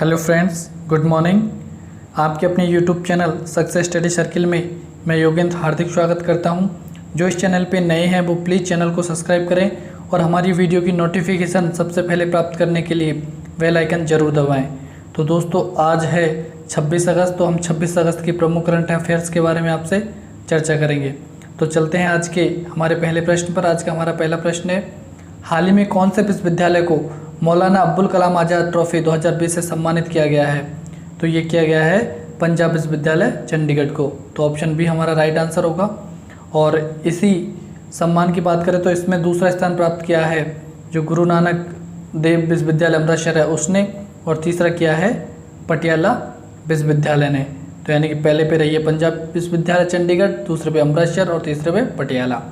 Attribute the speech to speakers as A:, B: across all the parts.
A: Hello friends, good morning. आपके अपने YouTube channel success study circle में मैं योगेंद्र हार्दिक स्वागत करता हूं। जो इस चैनल पे नए हैं वो प्लीज़ चैनल को सब्सक्राइब करें और हमारी वीडियो की नोटिफिकेशन सबसे पहले प्राप्त करने के लिए बेल आइकन जरूर दबाएं। तो दोस्तों, आज है 26 अगस्त, तो हम 26 अगस्त की प्रमुख करंट अफेयर्स के बारे में आपसे चर्चा करेंगे। तो चलते हैं आज के हमारे पहले प्रश्न पर। आज का हमारा पहला प्रश्न है, हाल ही में कौन से विश्वविद्यालय को मौलाना अब्दुल कलाम आज़ाद ट्रॉफी 2020 से सम्मानित किया गया है? तो ये किया गया है पंजाब विश्वविद्यालय चंडीगढ़ को। तो ऑप्शन बी हमारा राइट आंसर होगा। और इसी सम्मान की बात करें तो इसमें दूसरा स्थान प्राप्त किया है जो गुरु नानक देव विश्वविद्यालय अमृतसर है उसने, और तीसरा किया है पटियाला विश्वविद्यालय ने। तो यानी कि पहले पे रही है पंजाब विश्वविद्यालय चंडीगढ़, दूसरे पे अमृतसर और तीसरे पे पटियाला।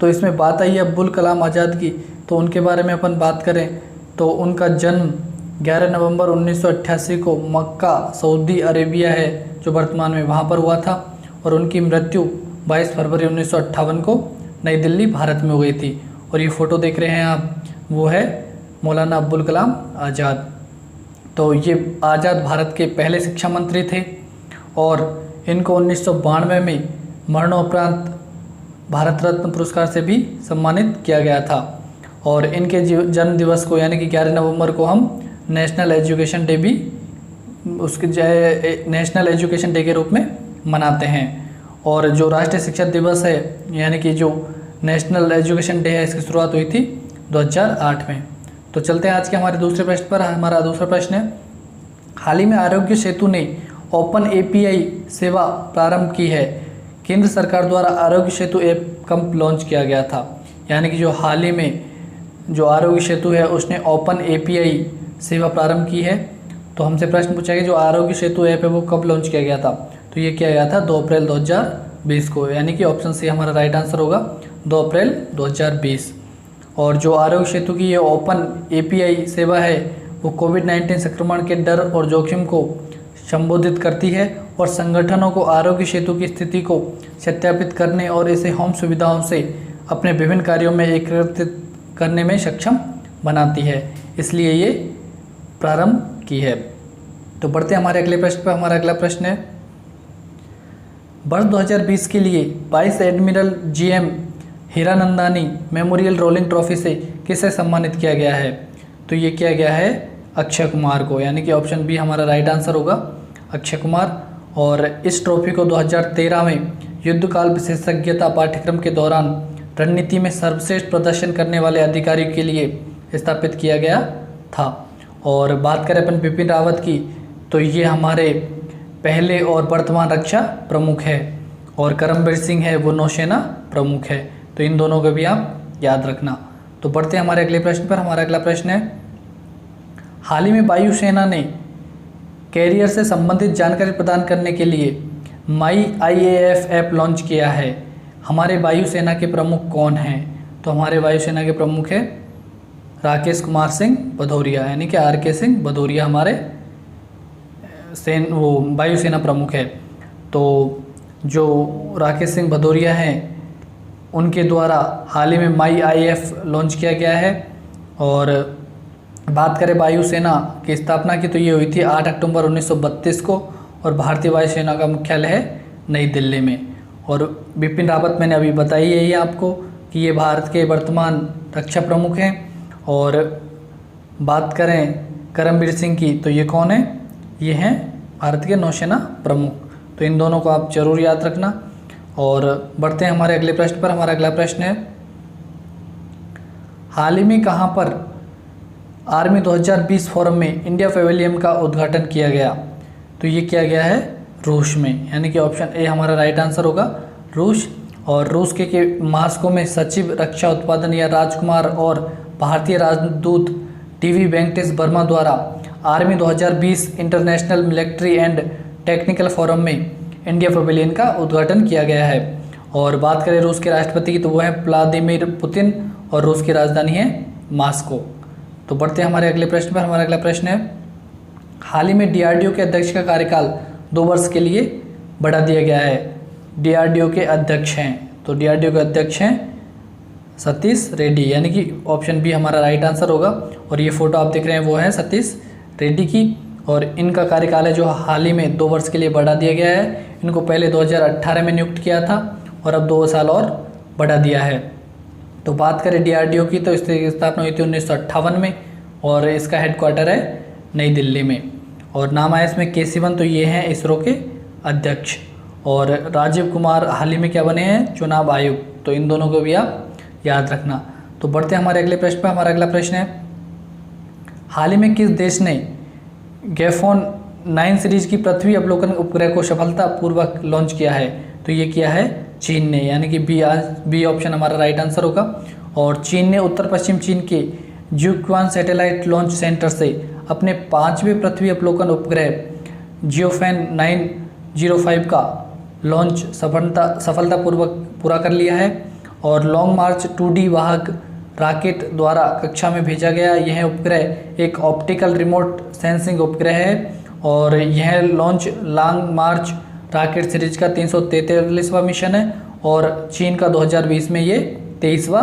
A: तो इसमें बात आई है अब्दुल कलाम आज़ाद की, तो उनके बारे में अपन बात करें तो उनका जन्म 11 नवंबर 1988 को मक्का सऊदी अरेबिया है जो वर्तमान में वहाँ पर हुआ था, और उनकी मृत्यु 22 फरवरी 1958 को नई दिल्ली भारत में हो गई थी। और ये फ़ोटो देख रहे हैं आप, वो है मौलाना अब्दुल कलाम आज़ाद। तो ये आज़ाद भारत के पहले शिक्षा मंत्री थे और इनको 1992 में मरणोपरांत भारत रत्न पुरस्कार से भी सम्मानित किया गया था। और इनके जन्म दिवस को यानी कि 11 नवंबर को हम नेशनल एजुकेशन डे भी उसके नेशनल एजुकेशन डे के रूप में मनाते हैं। और जो राष्ट्रीय शिक्षक दिवस है यानी कि जो नेशनल एजुकेशन डे है, इसकी शुरुआत हुई थी 2008 में। तो चलते हैं आज के हमारे दूसरे प्रश्न पर। हमारा दूसरा प्रश्न है, हाल ही में आरोग्य सेतु ने ओपन एपीआई सेवा प्रारंभ की है। केंद्र सरकार द्वारा आरोग्य सेतु ऐप कब लॉन्च किया गया था? यानी कि जो हाल ही में जो आरोग्य सेतु है उसने ओपन एपीआई सेवा प्रारंभ की है। तो हमसे प्रश्न पूछा गया जो आरोग्य सेतु ऐप है वो कब लॉन्च किया गया था? तो ये किया गया था 2 अप्रैल 2020 को, यानी कि ऑप्शन सी हमारा राइट आंसर होगा 2 अप्रैल 2020। और जो आरोग्य सेतु की ये ओपन एपीआई सेवा है वो कोविड-19 संक्रमण के डर और जोखिम को संबोधित करती है और संगठनों को आरोग्य सेतु की स्थिति को सत्यापित करने और इसे होम सुविधाओं से अपने विभिन्न कार्यों में एकीकृत करने में सक्षम बनाती है, इसलिए ये प्रारंभ की है। तो बढ़ते हैं हमारे अगले प्रश्न पर। हमारा अगला प्रश्न है, वर्ष 2020 के लिए vice admiral GM Hiranandani memorial rolling trophy से किसे सम्मानित किया गया है? तो ये किया गया है अक्षय कुमार को, यानी कि ऑप्शन बी हमारा राइट आंसर होगा अक्षय कुमार। और इस ट्रॉफी को 2013 में युद्धकाल विशेषज्ञता पाठ्यक्रम के दौरान रणनीति में सर्वश्रेष्ठ प्रदर्शन करने वाले अधिकारी के लिए स्थापित किया गया था। और बात करें अपन बिपिन रावत की, तो ये हमारे पहले और वर्तमान रक्षा प्रमुख है, और करमबीर सिंह है वो नौसेना प्रमुख है। तो इन दोनों को भी आप याद रखना। तो बढ़ते हैं हमारे अगले प्रश्न पर। हमारा अगला प्रश्न है, हाल ही में वायुसेना ने कैरियर से संबंधित जानकारी प्रदान करने के लिए माई IAF ऐप लॉन्च किया है। हमारे वायुसेना के प्रमुख कौन हैं? तो हमारे वायुसेना के प्रमुख हैं राकेश कुमार सिंह भदौरिया, यानी कि RK सिंह भदौरिया हमारे वायुसेना प्रमुख है। तो जो राकेश सिंह भदौरिया हैं उनके द्वारा हाल ही में माई IAF लॉन्च किया गया है। और बात करें वायुसेना की स्थापना की, तो ये हुई थी 8 अक्टूबर 1932 को, और भारतीय वायुसेना का मुख्यालय है नई दिल्ली में। और बिपिन रावत मैंने अभी बताई है ये आपको कि ये भारत के वर्तमान रक्षा प्रमुख हैं। और बात करें करमबीर सिंह की, तो ये कौन है? ये हैं भारत के नौसेना प्रमुख। तो इन दोनों को आप जरूर याद रखना। और बढ़ते हैं हमारे अगले प्रश्न पर। हमारा अगला प्रश्न है, हाल ही में कहाँ पर आर्मी 2020 फोरम में इंडिया पवेलियन का उद्घाटन किया गया? तो ये किया गया है रूस में, यानी कि ऑप्शन ए हमारा राइट आंसर होगा रूस। और रूस के मास्को में सचिव रक्षा उत्पादन या राजकुमार और भारतीय राजदूत टीवी वेंकटेश वर्मा द्वारा army 2020 international military and technical forum में इंडिया पवेलियन का उद्घाटन किया गया है। और बात करें रूस के राष्ट्रपति की, तो वो है व्लादिमीर पुतिन, और रूस की राजधानी है मास्को। तो बढ़ते हैं हमारे अगले प्रश्न पर। हमारा अगला प्रश्न है, हाल ही में DRDO के अध्यक्ष का कार्यकाल 2 वर्ष के लिए बढ़ा दिया गया है। DRDO के अध्यक्ष हैं, तो DRDO के अध्यक्ष हैं सतीश रेड्डी, यानी कि ऑप्शन बी हमारा राइट आंसर होगा। और ये फोटो आप देख रहे हैं वो है सतीश रेड्डी की, और इनका कार्यकाल है जो हाल ही में 2 वर्ष के लिए बढ़ा दिया गया है। इनको पहले 2018 में नियुक्त किया था और अब 2 साल और बढ़ा दिया है। तो बात करें DRDO की, तो इसकी स्थापना हुई थी 1958 में और इसका हेडक्वार्टर है नई दिल्ली में। और नाम आया इसमें के सिवन, तो ये हैं इसरो के अध्यक्ष। और राजीव कुमार हाल ही में क्या बने हैं, चुनाव आयुक्त। तो इन दोनों को भी आप याद रखना। तो बढ़ते हैं हमारे अगले प्रश्न पर। हमारा अगला प्रश्न है, हाल ही में किस देश ने गैफोन 9 सीरीज की पृथ्वी अवलोकन उपग्रह को सफलतापूर्वक लॉन्च किया है? तो ये किया है चीन ने, यानी कि बी ऑप्शन हमारा राइट आंसर होगा। और चीन ने उत्तर पश्चिम चीन के ज्यूक्वान सैटेलाइट लॉन्च सेंटर से अपने 5वें पृथ्वी अवलोकन उपग्रह जियोफैन 905 का लॉन्च सफलतापूर्वक पूरा कर लिया है। और लॉन्ग मार्च 2D वाहक रॉकेट द्वारा कक्षा में भेजा गया यह उपग्रह एक ऑप्टिकल रिमोट सेंसिंग उपग्रह है। और यह लॉन्च लॉन्ग मार्च रॉकेट सीरीज का 343वां मिशन है और चीन का 2020 में ये 23वां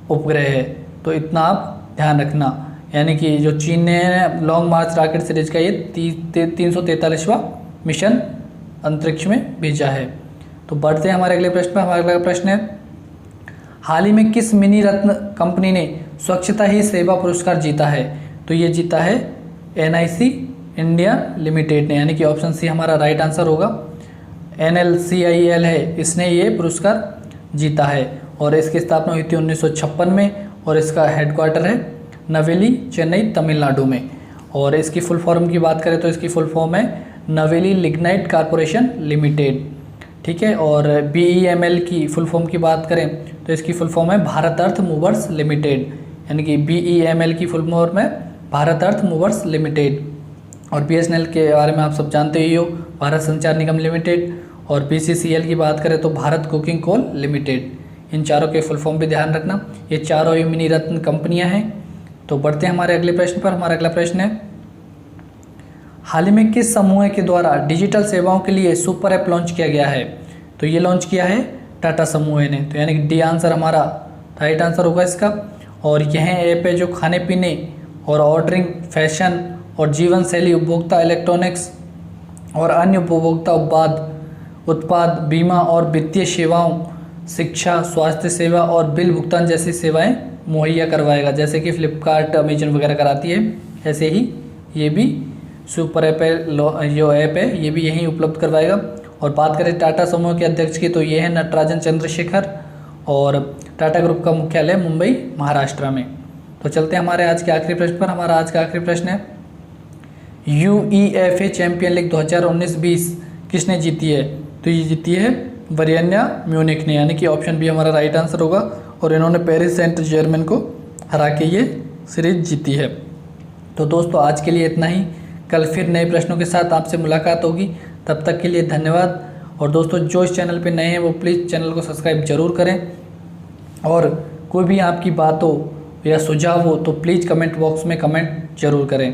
A: उपग्रह है। तो इतना आप ध्यान रखना, यानी कि जो चीन ने लॉन्ग मार्च रॉकेट सीरीज का ये 343वां मिशन अंतरिक्ष में भेजा है। तो बढ़ते हैं हमारे अगले प्रश्न पर। हमारा अगला प्रश्न है, हाल ही में किस मिनी रत्न कंपनी ने स्वच्छता ही सेवा पुरस्कार जीता है? तो ये जीता है NIC इंडिया लिमिटेड ने, यानी कि ऑप्शन सी हमारा राइट आंसर होगा। NLCIL है, इसने ये पुरस्कार जीता है और इसकी स्थापना हुई थी 1956 में और इसका हेडक्वार्टर है नवेली, चेन्नई, तमिलनाडु में। और इसकी फुल फॉर्म की बात करें तो इसकी फुल फॉर्म है नवेली लिग्नाइट कॉरपोरेशन लिमिटेड, ठीक है। और BEML की फुल फॉर्म की बात करें तो इसकी फुल फॉर्म है भारत अर्थ मूवर्स लिमिटेड, यानी कि BEML की फुल फॉर्म है भारत अर्थ मूवर्स लिमिटेड। और BSNL के बारे में आप सब जानते ही हो, भारत संचार निगम लिमिटेड। और BCCL की बात करें तो भारत कुकिंग कोल लिमिटेड। इन चारों के फुल फॉर्म भी ध्यान रखना, ये चारों ही मिनी रत्न कंपनियां हैं। तो बढ़ते हैं हमारे अगले प्रश्न पर। हमारा अगला प्रश्न है, हाल ही में किस समूह के द्वारा डिजिटल सेवाओं के लिए सुपर ऐप लॉन्च किया गया है? तो ये लॉन्च किया है टाटा समूह ने, तो यानी कि डी आंसर हमारा राइट आंसर होगा इसका। और यह ऐप है जो खाने पीने और ऑर्डरिंग, फैशन और जीवन शैली, उपभोक्ता इलेक्ट्रॉनिक्स और अन्य उपभोक्ता उत्पाद, बीमा और वित्तीय सेवाओं, शिक्षा, स्वास्थ्य सेवा और बिल भुगतान जैसी सेवाएं मुहैया करवाएगा। जैसे कि फ्लिपकार्ट, अमेजन वगैरह कराती है, ऐसे ही ये भी सुपर ऐप है, जो ऐप है ये भी यहीं उपलब्ध करवाएगा। और बात करें टाटा समूह के अध्यक्ष की, तो ये है नटराजन चंद्रशेखर और टाटा ग्रुप का मुख्यालय मुंबई, महाराष्ट्र में। तो चलते हैं हमारे आज के आखिरी प्रश्न पर। हमारा आज का आखिरी प्रश्न है, UEFA चैंपियन लीग 2019-20 किसने जीती है? तो ये जीती है वरियन्या म्यूनिख ने, यानी कि ऑप्शन बी हमारा राइट आंसर होगा। और इन्होंने पेरिस सेंट जर्मन को हरा के ये सीरीज जीती है। तो दोस्तों आज के लिए इतना ही, कल फिर नए प्रश्नों के साथ आपसे मुलाकात होगी। तब तक के लिए धन्यवाद। और दोस्तों जो इस चैनल पे नए हैं वो प्लीज़ चैनल को सब्सक्राइब जरूर करें। और कोई भी आपकी बात हो या सुझाव हो तो प्लीज़ कमेंट बॉक्स में कमेंट जरूर करें।